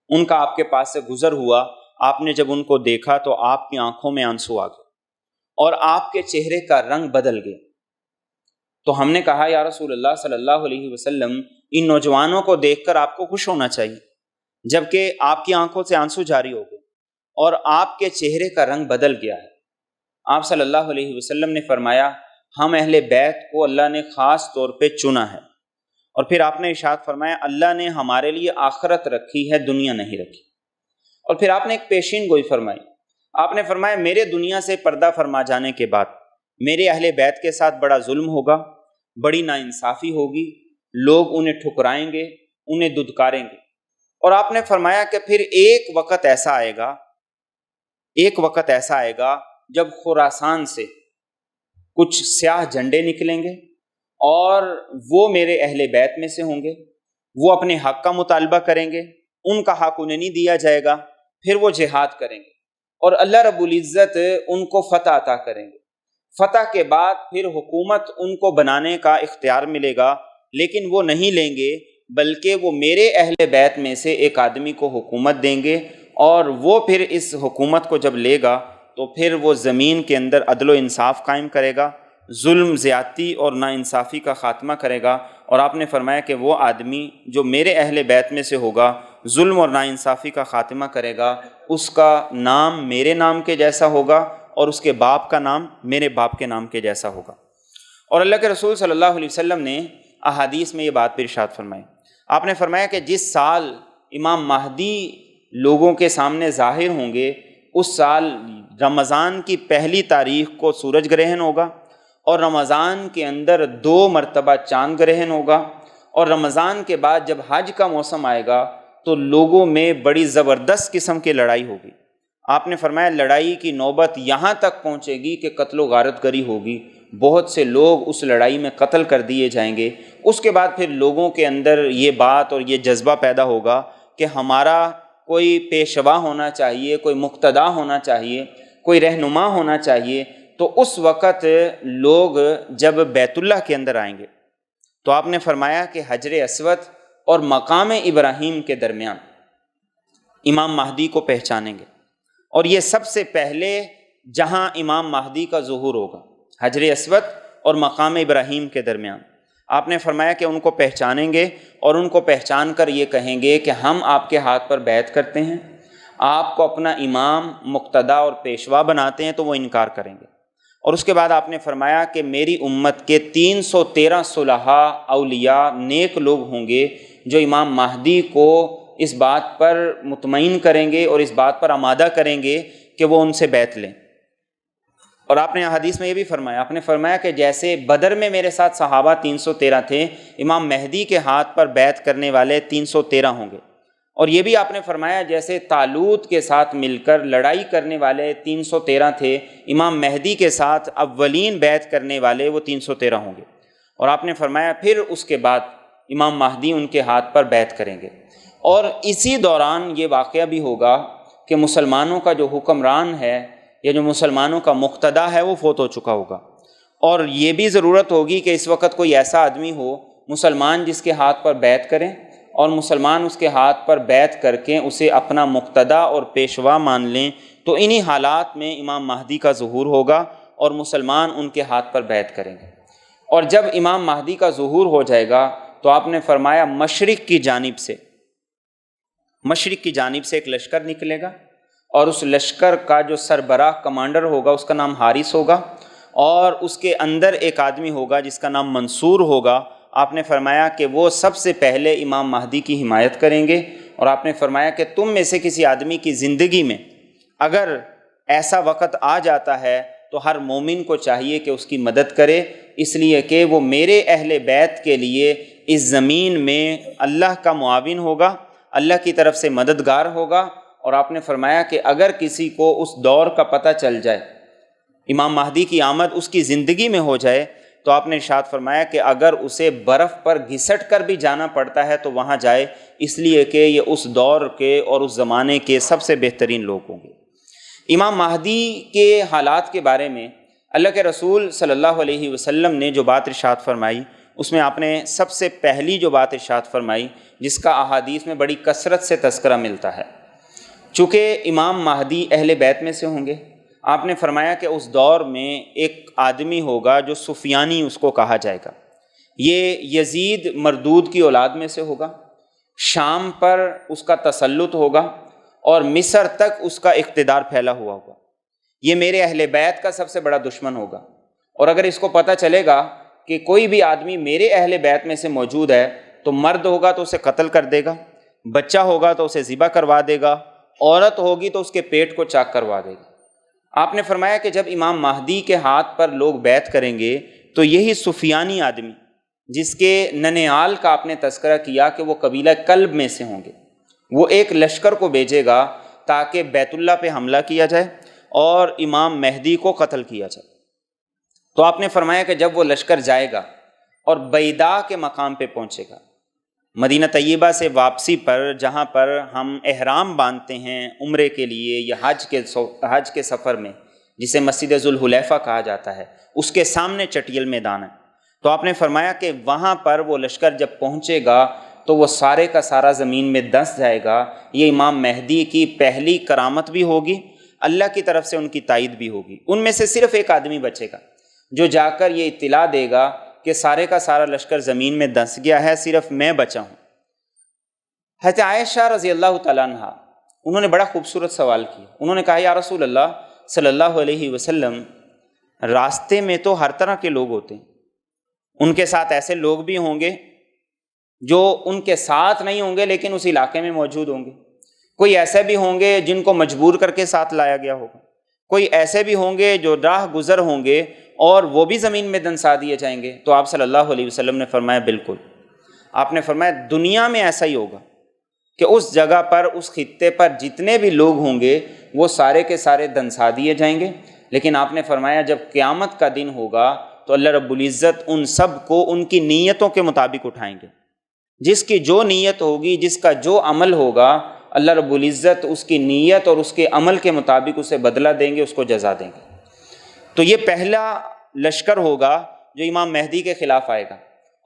ان کا آپ کے پاس سے گزر ہوا، آپ نے جب ان کو دیکھا تو آپ کی آنکھوں میں آنسو آ گئے اور آپ کے چہرے کا رنگ بدل گیا۔ تو ہم نے کہا یا رسول اللہ صلی اللہ علیہ وسلم ان نوجوانوں کو دیکھ کر آپ کو خوش ہونا چاہیے، جبکہ آپ کی آنکھوں سے آنسو جاری ہو گئے اور آپ کے چہرے کا رنگ بدل گیا ہے۔ آپ صلی اللہ علیہ وسلم نے فرمایا ہم اہل بیت کو اللہ نے خاص طور پہ چنا ہے، اور پھر آپ نے ارشاد فرمایا اللہ نے ہمارے لیے آخرت رکھی ہے، دنیا نہیں رکھی۔ اور پھر آپ نے ایک پیشین گوئی فرمائی، آپ نے فرمایا میرے دنیا سے پردہ فرما جانے کے بعد میرے اہل بیت کے ساتھ بڑا ظلم ہوگا، بڑی ناانصافی ہوگی، لوگ انہیں ٹھکرائیں گے، انہیں دھتکاریں گے۔ اور آپ نے فرمایا کہ پھر ایک وقت ایسا آئے گا جب خراسان سے کچھ سیاہ جھنڈے نکلیں گے اور وہ میرے اہل بیت میں سے ہوں گے، وہ اپنے حق کا مطالبہ کریں گے، ان کا حق انہیں نہیں دیا جائے گا، پھر وہ جہاد کریں گے اور اللہ رب العزت ان کو فتح عطا کریں گے۔ فتح کے بعد پھر حکومت ان کو بنانے کا اختیار ملے گا، لیکن وہ نہیں لیں گے بلکہ وہ میرے اہل بیت میں سے ایک آدمی کو حکومت دیں گے، اور وہ پھر اس حکومت کو جب لے گا تو پھر وہ زمین کے اندر عدل و انصاف قائم کرے گا، ظلم، زیادتی اور ناانصافی کا خاتمہ کرے گا۔ اور آپ نے فرمایا کہ وہ آدمی جو میرے اہل بیت میں سے ہوگا، ظلم اور ناانصافی کا خاتمہ کرے گا، اس کا نام میرے نام کے جیسا ہوگا اور اس کے باپ کا نام میرے باپ کے نام کے جیسا ہوگا۔ اور اللہ کے رسول صلی اللہ علیہ وسلم نے احادیث میں یہ بات بھی ارشاد فرمائی، آپ نے فرمایا کہ جس سال امام مہدی لوگوں کے سامنے ظاہر ہوں گے اس سال رمضان کی پہلی تاریخ کو سورج گرہن ہوگا، اور رمضان کے اندر 2 مرتبہ چاند گرہن ہوگا، اور رمضان کے بعد جب حج کا موسم آئے گا تو لوگوں میں بڑی زبردست قسم کی لڑائی ہوگی۔ آپ نے فرمایا لڑائی کی نوبت یہاں تک پہنچے گی کہ قتل و غارت گری ہوگی، بہت سے لوگ اس لڑائی میں قتل کر دیے جائیں گے۔ اس کے بعد پھر لوگوں کے اندر یہ بات اور یہ جذبہ پیدا ہوگا کہ ہمارا کوئی پیشوا ہونا چاہیے، کوئی مقتدا ہونا چاہیے، کوئی رہنما ہونا چاہیے۔ تو اس وقت لوگ جب بیت اللہ کے اندر آئیں گے تو آپ نے فرمایا کہ حجر اسود اور مقام ابراہیم کے درمیان امام مہدی کو پہچانیں گے، اور یہ سب سے پہلے جہاں امام مہدی کا ظہور ہوگا حجر اسود اور مقام ابراہیم کے درمیان۔ آپ نے فرمایا کہ ان کو پہچانیں گے اور ان کو پہچان کر یہ کہیں گے کہ ہم آپ کے ہاتھ پر بیعت کرتے ہیں، آپ کو اپنا امام، مقتدا اور پیشوا بناتے ہیں، تو وہ انکار کریں گے۔ اور اس کے بعد آپ نے فرمایا کہ میری امت کے 313 صلحاء، اولیاء، نیک لوگ ہوں گے جو امام مہدی کو اس بات پر مطمئن کریں گے اور اس بات پر آمادہ کریں گے کہ وہ ان سے بیعت لیں۔ اور آپ نے حدیث میں یہ بھی فرمایا، آپ نے فرمایا کہ جیسے بدر میں میرے ساتھ صحابہ 313 تھے، امام مہدی کے ہاتھ پر بیعت کرنے والے 313 ہوں گے۔ اور یہ بھی آپ نے فرمایا جیسے طالوت کے ساتھ مل کر لڑائی کرنے والے 313 تھے، امام مہدی کے ساتھ اولین بیعت کرنے والے وہ 313 ہوں گے۔ اور آپ نے فرمایا پھر اس کے بعد امام مہدی ان کے ہاتھ پر بیعت کریں گے۔ اور اسی دوران یہ واقعہ بھی ہوگا کہ مسلمانوں کا جو حکمران ہے یا جو مسلمانوں کا مقتدا ہے وہ فوت ہو چکا ہوگا، اور یہ بھی ضرورت ہوگی کہ اس وقت کوئی ایسا آدمی ہو مسلمان جس کے ہاتھ پر بیعت کریں، اور مسلمان اس کے ہاتھ پر بیعت کر کے اسے اپنا مقتدا اور پیشوا مان لیں۔ تو انہی حالات میں امام مہدی کا ظہور ہوگا اور مسلمان ان کے ہاتھ پر بیعت کریں گے۔ اور جب امام مہدی کا ظہور ہو جائے گا تو آپ نے فرمایا مشرق کی جانب سے ایک لشکر نکلے گا، اور اس لشکر کا جو سربراہ کمانڈر ہوگا اس کا نام حارث ہوگا، اور اس کے اندر ایک آدمی ہوگا جس کا نام منصور ہوگا۔ آپ نے فرمایا کہ وہ سب سے پہلے امام مہدی کی حمایت کریں گے، اور آپ نے فرمایا کہ تم میں سے کسی آدمی کی زندگی میں اگر ایسا وقت آ جاتا ہے تو ہر مومن کو چاہیے کہ اس کی مدد کرے، اس لیے کہ وہ میرے اہل بیت کے لیے اس زمین میں اللہ کا معاون ہوگا، اللہ کی طرف سے مددگار ہوگا۔ اور آپ نے فرمایا کہ اگر کسی کو اس دور کا پتہ چل جائے، امام مہدی کی آمد اس کی زندگی میں ہو جائے، تو آپ نے ارشاد فرمایا کہ اگر اسے برف پر گھسٹ کر بھی جانا پڑتا ہے تو وہاں جائے، اس لیے کہ یہ اس دور کے اور اس زمانے کے سب سے بہترین لوگ ہوں گے۔ امام مہدی کے حالات کے بارے میں اللہ کے رسول صلی اللہ علیہ وسلم نے جو بات ارشاد فرمائی، اس میں آپ نے سب سے پہلی جو بات ارشاد فرمائی جس کا احادیث میں بڑی کثرت سے تذکرہ ملتا ہے، چونکہ امام مہدی اہل بیت میں سے ہوں گے، آپ نے فرمایا کہ اس دور میں ایک آدمی ہوگا جو سفیانی اس کو کہا جائے گا، یہ یزید مردود کی اولاد میں سے ہوگا، شام پر اس کا تسلط ہوگا اور مصر تک اس کا اقتدار پھیلا ہوا ہوگا، یہ میرے اہل بیت کا سب سے بڑا دشمن ہوگا، اور اگر اس کو پتہ چلے گا کہ کوئی بھی آدمی میرے اہل بیت میں سے موجود ہے تو مرد ہوگا تو اسے قتل کر دے گا، بچہ ہوگا تو اسے ذبح کروا دے گا، عورت ہوگی تو اس کے پیٹ کو چاک کروا دے گا۔ آپ نے فرمایا کہ جب امام مہدی کے ہاتھ پر لوگ بیعت کریں گے تو یہی سفیانی آدمی جس کے ننیال کا آپ نے تذکرہ کیا کہ وہ قبیلہ کلب میں سے ہوں گے، وہ ایک لشکر کو بھیجے گا تاکہ بیت اللہ پہ حملہ کیا جائے اور امام مہدی کو قتل کیا جائے۔ تو آپ نے فرمایا کہ جب وہ لشکر جائے گا اور بیدا کے مقام پہ پہنچے گا، مدینہ طیبہ سے واپسی پر جہاں پر ہم احرام باندھتے ہیں عمرے کے لیے یا حج کے سفر میں، جسے مسجد ذوالحلیفہ کہا جاتا ہے، اس کے سامنے چٹیل میدان ہے، تو آپ نے فرمایا کہ وہاں پر وہ لشکر جب پہنچے گا تو وہ سارے کا سارا زمین میں دس جائے گا۔ یہ امام مہدی کی پہلی کرامت بھی ہوگی، اللہ کی طرف سے ان کی تائید بھی ہوگی۔ ان میں سے صرف ایک آدمی بچے گا جو جا کر یہ اطلاع دے گا کہ سارے کا سارا لشکر زمین میں دس گیا ہے، صرف میں بچا ہوں۔ حضرت عائشہ رضی اللہ تعالیٰ عنہ انہوں نے بڑا خوبصورت سوال کیا، انہوں نے کہا یا رسول اللہ صلی اللہ علیہ وسلم، راستے میں تو ہر طرح کے لوگ ہوتے ہیں، ان کے ساتھ ایسے لوگ بھی ہوں گے جو ان کے ساتھ نہیں ہوں گے لیکن اس علاقے میں موجود ہوں گے، کوئی ایسے بھی ہوں گے جن کو مجبور کر کے ساتھ لایا گیا ہوگا، کوئی ایسے بھی ہوں گے جو راہ گزر ہوں گے اور وہ بھی زمین میں دنسا دیے جائیں گے۔ تو آپ صلی اللہ علیہ وسلم نے فرمایا بالکل، آپ نے فرمایا دنیا میں ایسا ہی ہوگا کہ اس جگہ پر اس خطے پر جتنے بھی لوگ ہوں گے وہ سارے کے سارے دنسا دیے جائیں گے، لیکن آپ نے فرمایا جب قیامت کا دن ہوگا تو اللہ رب العزت ان سب کو ان کی نیتوں کے مطابق اٹھائیں گے، جس کی جو نیت ہوگی، جس کا جو عمل ہوگا، اللہ رب العزت اس کی نیت اور اس کے عمل کے مطابق اسے بدلہ دیں گے، اس کو جزا دیں گے۔ تو یہ پہلا لشکر ہوگا جو امام مہدی کے خلاف آئے گا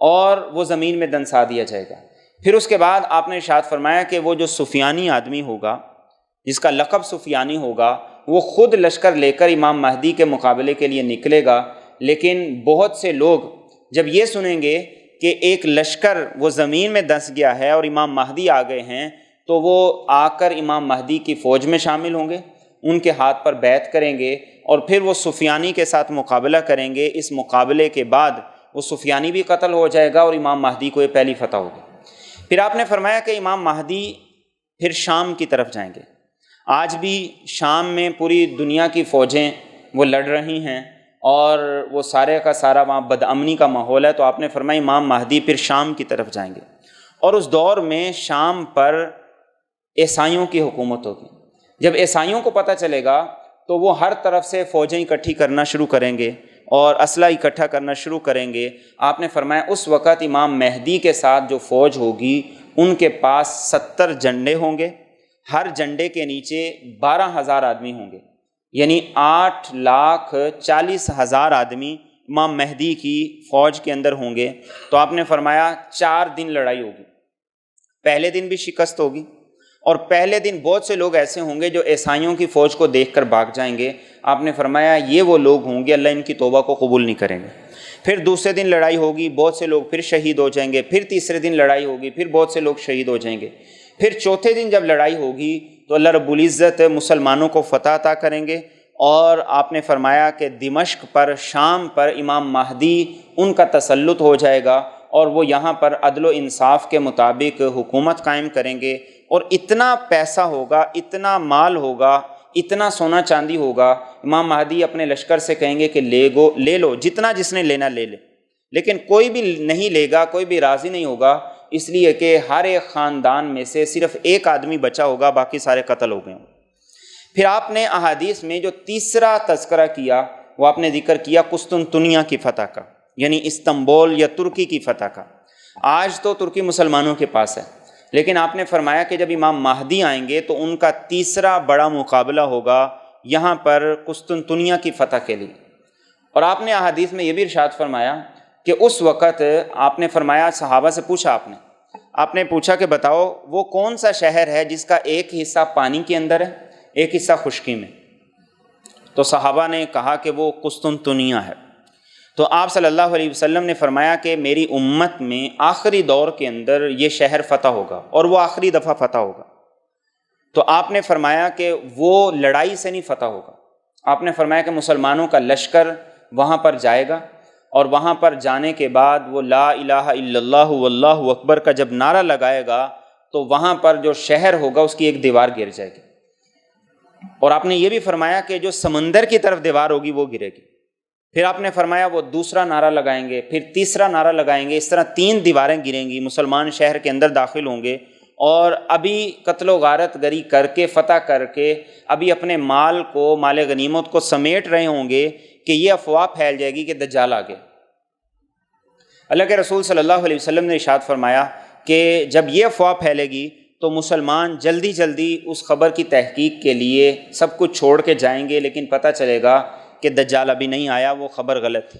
اور وہ زمین میں دنسا دیا جائے گا۔ پھر اس کے بعد آپ نے ارشاد فرمایا کہ وہ جو سفیانی آدمی ہوگا جس کا لقب سفیانی ہوگا، وہ خود لشکر لے کر امام مہدی کے مقابلے کے لیے نکلے گا، لیکن بہت سے لوگ جب یہ سنیں گے کہ ایک لشکر وہ زمین میں دنس گیا ہے اور امام مہدی آ گئے ہیں تو وہ آ کر امام مہدی کی فوج میں شامل ہوں گے، ان کے ہاتھ پر بیعت کریں گے اور پھر وہ سفیانی کے ساتھ مقابلہ کریں گے۔ اس مقابلے کے بعد وہ سفیانی بھی قتل ہو جائے گا اور امام مہدی کو یہ پہلی فتح ہوگی۔ پھر آپ نے فرمایا کہ امام مہدی پھر شام کی طرف جائیں گے۔ آج بھی شام میں پوری دنیا کی فوجیں وہ لڑ رہی ہیں اور وہ سارے کا سارا وہاں بدامنی کا ماحول ہے، تو آپ نے فرمایا امام مہدی پھر شام کی طرف جائیں گے، اور اس دور میں شام پر عیسائیوں کی حکومت ہوگی۔ جب عیسائیوں کو پتہ چلے گا تو وہ ہر طرف سے فوجیں اکٹھی کرنا شروع کریں گے اور اسلحہ اکٹھا کرنا شروع کریں گے۔ آپ نے فرمایا اس وقت امام مہدی کے ساتھ جو فوج ہوگی ان کے پاس 70 جھنڈے ہوں گے، ہر جھنڈے کے نیچے 12,000 آدمی ہوں گے، یعنی 8,40,000 آدمی امام مہدی کی فوج کے اندر ہوں گے۔ تو آپ نے فرمایا 4 دن لڑائی ہوگی، پہلے دن بھی شکست ہوگی، اور پہلے دن بہت سے لوگ ایسے ہوں گے جو عیسائیوں کی فوج کو دیکھ کر بھاگ جائیں گے۔ آپ نے فرمایا یہ وہ لوگ ہوں گے اللہ ان کی توبہ کو قبول نہیں کریں گے۔ پھر دوسرے دن لڑائی ہوگی، بہت سے لوگ پھر شہید ہو جائیں گے، پھر تیسرے دن لڑائی ہوگی، پھر بہت سے لوگ شہید ہو جائیں گے، پھر چوتھے دن جب لڑائی ہوگی تو اللہ رب العزت مسلمانوں کو فتح عطا کریں گے، اور آپ نے فرمایا کہ دمشق پر، شام پر امام مہدی ان کا تسلط ہو جائے گا، اور وہ یہاں پر عدل و انصاف کے مطابق حکومت قائم کریں گے، اور اتنا پیسہ ہوگا، اتنا مال ہوگا، اتنا سونا چاندی ہوگا، امام مہدی اپنے لشکر سے کہیں گے کہ لے لو جتنا جس نے لینا لے لے، لیکن کوئی بھی نہیں لے گا، کوئی بھی راضی نہیں ہوگا، اس لیے کہ ہر ایک خاندان میں سے صرف ایک آدمی بچا ہوگا، باقی سارے قتل ہو گئے ہوں۔ پھر آپ نے احادیث میں جو تیسرا تذکرہ کیا وہ آپ نے ذکر کیا قسطنطنیہ کی فتح کا، یعنی استنبول یا ترکی کی فتح کا۔ آج تو ترکی مسلمانوں کے پاس ہے، لیکن آپ نے فرمایا کہ جب امام مہدی آئیں گے تو ان کا تیسرا بڑا مقابلہ ہوگا یہاں پر قسطنطنیہ کی فتح کے لیے۔ اور آپ نے احادیث میں یہ بھی ارشاد فرمایا کہ اس وقت آپ نے فرمایا، صحابہ سے پوچھا آپ نے پوچھا کہ بتاؤ وہ کون سا شہر ہے جس کا ایک حصہ پانی کے اندر ہے، ایک حصہ خشکی میں؟ تو صحابہ نے کہا کہ وہ قسطنطنیہ ہے۔ تو آپ صلی اللہ علیہ وسلم نے فرمایا کہ میری امت میں آخری دور کے اندر یہ شہر فتح ہوگا، اور وہ آخری دفعہ فتح ہوگا۔ تو آپ نے فرمایا کہ وہ لڑائی سے نہیں فتح ہوگا، آپ نے فرمایا کہ مسلمانوں کا لشکر وہاں پر جائے گا، اور وہاں پر جانے کے بعد وہ لا الہ الا اللہ واللہ اکبر کا جب نعرہ لگائے گا تو وہاں پر جو شہر ہوگا اس کی ایک دیوار گر جائے گی، اور آپ نے یہ بھی فرمایا کہ جو سمندر کی طرف دیوار ہوگی وہ گرے گی۔ پھر آپ نے فرمایا وہ دوسرا نعرہ لگائیں گے، پھر تیسرا نعرہ لگائیں گے، اس طرح 3 دیواریں گریں گی، مسلمان شہر کے اندر داخل ہوں گے، اور ابھی قتل و غارت گری کر کے، فتح کر کے، ابھی اپنے مال کو، مال غنیمت کو سمیٹ رہے ہوں گے کہ یہ افواہ پھیل جائے گی کہ دجال آ گئے۔ اللہ کے رسول صلی اللہ علیہ وسلم نے ارشاد فرمایا کہ جب یہ افواہ پھیلے گی تو مسلمان جلدی جلدی اس خبر کی تحقیق کے لیے سب کچھ چھوڑ کے جائیں گے، لیکن پتہ چلے گا کہ دجال ابھی نہیں آیا، وہ خبر غلط تھی۔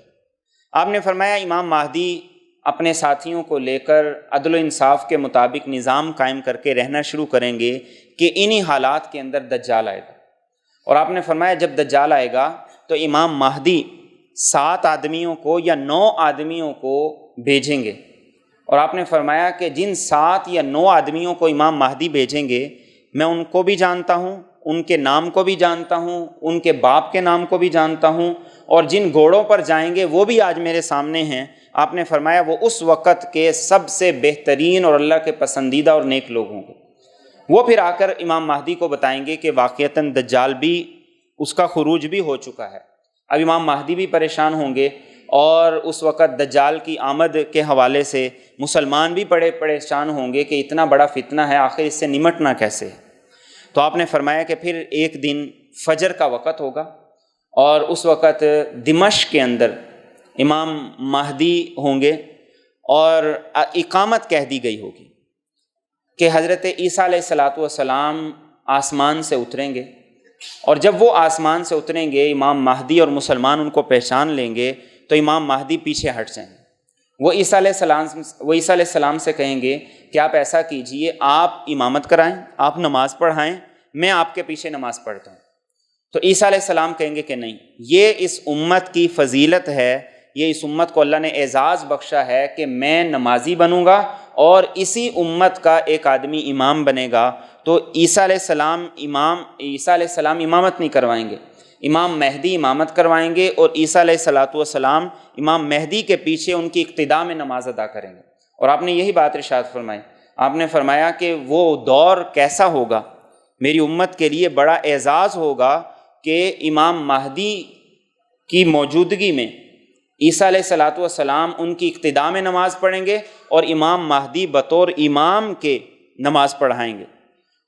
آپ نے فرمایا امام مہدی اپنے ساتھیوں کو لے کر عدل و انصاف کے مطابق نظام قائم کر کے رہنا شروع کریں گے کہ انہی حالات کے اندر دجال آئے گا۔ اور آپ نے فرمایا جب دجال آئے گا تو امام مہدی 7 آدمیوں کو یا 9 آدمیوں کو بھیجیں گے، اور آپ نے فرمایا کہ جن 7 یا 9 آدمیوں کو امام مہدی بھیجیں گے میں ان کو بھی جانتا ہوں، ان کے نام کو بھی جانتا ہوں، ان کے باپ کے نام کو بھی جانتا ہوں، اور جن گھوڑوں پر جائیں گے وہ بھی آج میرے سامنے ہیں۔ آپ نے فرمایا وہ اس وقت کے سب سے بہترین اور اللہ کے پسندیدہ اور نیک لوگ ہوں گے۔ وہ پھر آ کر امام مہدی کو بتائیں گے کہ واقعتاً دجال بھی، اس کا خروج بھی ہو چکا ہے۔ اب امام مہدی بھی پریشان ہوں گے، اور اس وقت دجال کی آمد کے حوالے سے مسلمان بھی بڑے پریشان ہوں گے کہ اتنا بڑا فتنہ ہے، آخر اس سے نمٹنا کیسے؟ تو آپ نے فرمایا کہ پھر ایک دن فجر کا وقت ہوگا، اور اس وقت دمشق کے اندر امام مہدی ہوں گے، اور اقامت کہہ دی گئی ہوگی کہ حضرت عیسیٰ علیہ السلام آسمان سے اتریں گے، اور جب وہ آسمان سے اتریں گے امام مہدی اور مسلمان ان کو پہچان لیں گے تو امام مہدی پیچھے ہٹ جائیں گے۔ وہ عیسیٰ علیہ السلام سے کہیں گے کہ آپ ایسا کیجئے، آپ امامت کرائیں، آپ نماز پڑھائیں، میں آپ کے پیچھے نماز پڑھتا ہوں۔ تو عیسیٰ علیہ السلام کہیں گے کہ نہیں، یہ اس امت کی فضیلت ہے، یہ اس امت کو اللہ نے اعزاز بخشا ہے کہ میں نمازی بنوں گا اور اسی امت کا ایک آدمی امام بنے گا۔ تو عیسیٰ علیہ السلام امامت نہیں کروائیں گے، امام مہدی امامت کروائیں گے، اور عیسیٰ علیہ السلام امام مہدی کے پیچھے ان کی اقتداء میں نماز ادا کریں گے۔ اور آپ نے یہی بات ارشاد فرمائی، آپ نے فرمایا کہ وہ دور کیسا ہوگا، میری امت کے لیے بڑا اعزاز ہوگا کہ امام مہدی کی موجودگی میں عیسیٰ علیہ السلام ان کی اقتداء میں نماز پڑھیں گے، اور امام مہدی بطور امام کے نماز پڑھائیں گے۔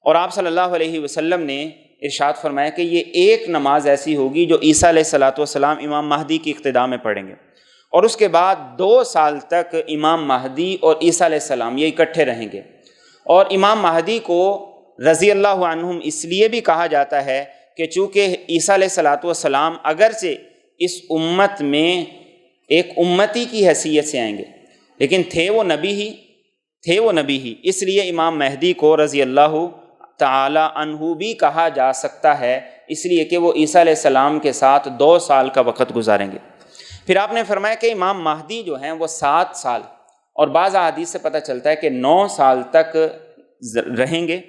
اور آپ صلی اللہ علیہ وسلم نے ارشاد فرمایا کہ یہ ایک نماز ایسی ہوگی جو عیسیٰ علیہ السلام امام مہدی کی اقتداء میں پڑھیں گے، اور اس کے بعد 2 سال تک امام مہدی اور عیسیٰ علیہ السلام یہ اکٹھے رہیں گے، اور امام مہدی کو رضی اللہ عنہم اس لیے بھی کہا جاتا ہے کہ چونکہ عیسیٰ علیہ الصلوۃ والسلام اگرچہ اس امت میں ایک امتی کی حیثیت سے آئیں گے، لیکن تھے وہ نبی ہی، اس لیے امام مہدی کو رضی اللہ تعالی عنہ بھی کہا جا سکتا ہے، اس لیے کہ وہ عیسیٰ علیہ السلام کے ساتھ 2 سال کا وقت گزاریں گے۔ پھر آپ نے فرمایا کہ امام مہدی جو ہیں وہ 7 سال، اور بعض احادیث سے پتہ چلتا ہے کہ 9 سال تک رہیں گے۔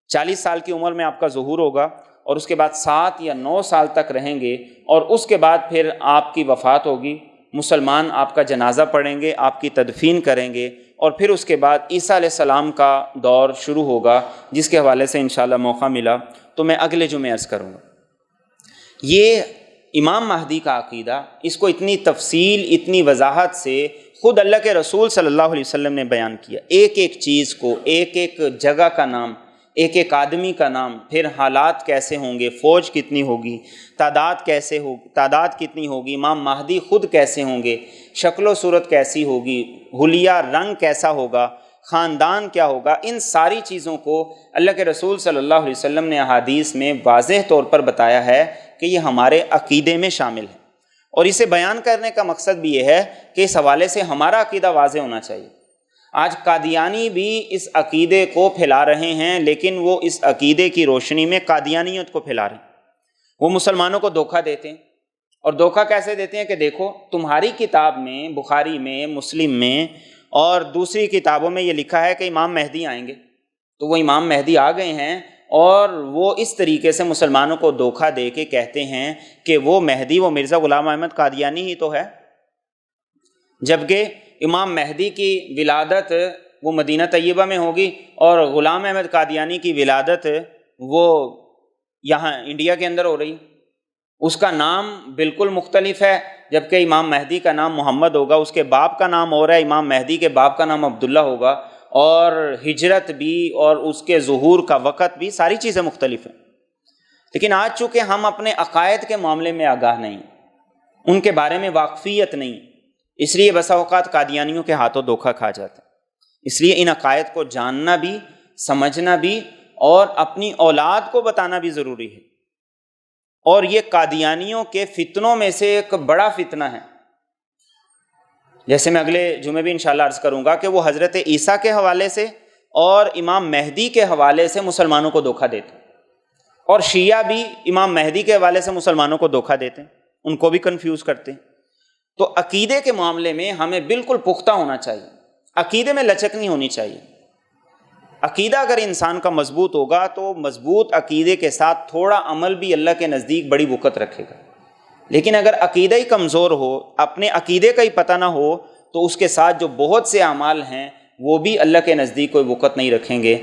40 سال کی عمر میں آپ کا ظہور ہوگا، اور اس کے بعد 7 یا 9 سال تک رہیں گے، اور اس کے بعد پھر آپ کی وفات ہوگی، مسلمان آپ کا جنازہ پڑھیں گے، آپ کی تدفین کریں گے، اور پھر اس کے بعد عیسیٰ علیہ السلام کا دور شروع ہوگا، جس کے حوالے سے انشاءاللہ موقع ملا تو میں اگلے جمعے عرض کروں گا۔ یہ امام مہدی کا عقیدہ، اس کو اتنی تفصیل، اتنی وضاحت سے خود اللہ کے رسول صلی اللہ علیہ وسلم نے بیان کیا، ایک ایک چیز کو، ایک ایک جگہ کا نام، ایک ایک آدمی کا نام، پھر حالات کیسے ہوں گے، فوج کتنی ہوگی، تعداد کتنی ہوگی، امام مہدی خود کیسے ہوں گے، شکل و صورت کیسی ہوگی، حلیہ رنگ کیسا ہوگا، خاندان کیا ہوگا، ان ساری چیزوں کو اللہ کے رسول صلی اللہ علیہ وسلم نے احادیث میں واضح طور پر بتایا ہے کہ یہ ہمارے عقیدے میں شامل ہے، اور اسے بیان کرنے کا مقصد بھی یہ ہے کہ اس حوالے سے ہمارا عقیدہ واضح ہونا چاہیے۔ آج قادیانی بھی اس عقیدے کو پھیلا رہے ہیں، لیکن وہ اس عقیدے کی روشنی میں قادیانیت کو پھیلا رہے ہیں، وہ مسلمانوں کو دھوکہ دیتے ہیں، اور دھوکہ کیسے دیتے ہیں کہ دیکھو تمہاری کتاب میں، بخاری میں، مسلم میں اور دوسری کتابوں میں یہ لکھا ہے کہ امام مہدی آئیں گے، تو وہ امام مہدی آ گئے ہیں، اور وہ اس طریقے سے مسلمانوں کو دھوکہ دے کے کہتے ہیں کہ وہ مہدی، وہ مرزا غلام احمد قادیانی ہی تو ہے، جبکہ امام مہدی کی ولادت وہ مدینہ طیبہ میں ہوگی، اور غلام احمد قادیانی کی ولادت وہ یہاں انڈیا کے اندر ہو رہی، اس کا نام بالکل مختلف ہے، جبکہ امام مہدی کا نام محمد ہوگا، اس کے باپ کا نام ہو رہا ہے، امام مہدی کے باپ کا نام عبداللہ ہوگا، اور ہجرت بھی اور اس کے ظہور کا وقت بھی، ساری چیزیں مختلف ہیں۔ لیکن آج چونکہ ہم اپنے عقائد کے معاملے میں آگاہ نہیں، ان کے بارے میں واقفیت نہیں، اس لیے بسا اوقات قادیانیوں کے ہاتھوں دھوکہ کھا جاتا ہے۔ اس لیے ان عقائد کو جاننا بھی، سمجھنا بھی، اور اپنی اولاد کو بتانا بھی ضروری ہے، اور یہ قادیانیوں کے فتنوں میں سے ایک بڑا فتنہ ہے، جیسے میں اگلے جمعے بھی انشاءاللہ عرض کروں گا کہ وہ حضرت عیسیٰ کے حوالے سے اور امام مہدی کے حوالے سے مسلمانوں کو دھوکہ دیتے ہیں، اور شیعہ بھی امام مہدی کے حوالے سے مسلمانوں کو دھوکہ دیتے ہیں، ان کو بھی کنفیوز کرتے ہیں۔ تو عقیدے کے معاملے میں ہمیں بالکل پختہ ہونا چاہیے، عقیدے میں لچک نہیں ہونی چاہیے۔ عقیدہ اگر انسان کا مضبوط ہوگا تو مضبوط عقیدے کے ساتھ تھوڑا عمل بھی اللہ کے نزدیک بڑی وقت رکھے گا، لیکن اگر عقیدہ ہی کمزور ہو، اپنے عقیدے کا ہی پتہ نہ ہو، تو اس کے ساتھ جو بہت سے اعمال ہیں وہ بھی اللہ کے نزدیک کوئی وقت نہیں رکھیں گے۔